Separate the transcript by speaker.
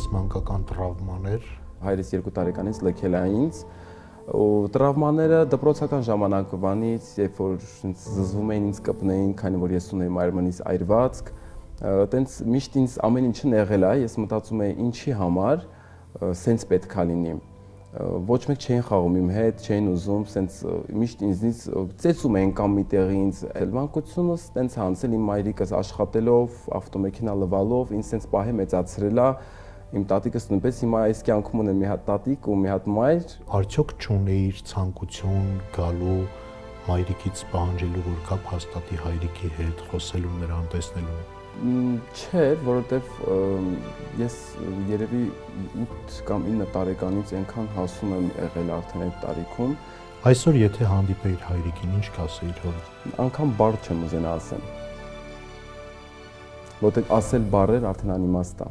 Speaker 1: ես մանկական տրավմաներ։
Speaker 2: Հայրս 2 տարեկանից լքել է ինձ, ու տրավմաները դպրոցական ժամանակվանից, երբ որ զզվում էին ինձ կպնեին, քանի որ ես ունեի մարմնից այրվածք, տենց միշտ ինձ ամեն ինչը եղել է, ես մտածում եի ինչի համար, սենց պետք է լինի։ Ոչ մեկ չէին խաղում իմ հետ, չէին ուզում, սենց միշտ ինձնից ծեծում էին կամ միտեղի ինձ մանկությունս տենց հանցել իմ մայրիկս աշխատելով, ավտոմեքենա լվալով, ինձ սենց պահե մեծացրել է, իմ տատիկս նույնպես հիմա այս կյանքում ունեմ մի հատ տատիկ ու մի հատ մայր։
Speaker 1: Արդյոք չունեիր ցանկություն գալու մայրիկից պահանջելու, որ կապ հաստատի հայրիկի հետ, խոսելու նրան, տեսնելու։
Speaker 2: Չէ, որովհետև ես երևի 8 կամ 9 տարեկանից այնքան հասուն եմ եղել արդեն այդ տարիքում։
Speaker 1: Այսօր եթե հանդիպեիր հայրիկին, ինչ կասեիր, որ
Speaker 2: անգամ բառ չեմ ուզենա ասեմ։ Որտեղ ասել բառեր արդեն անիմաստ է։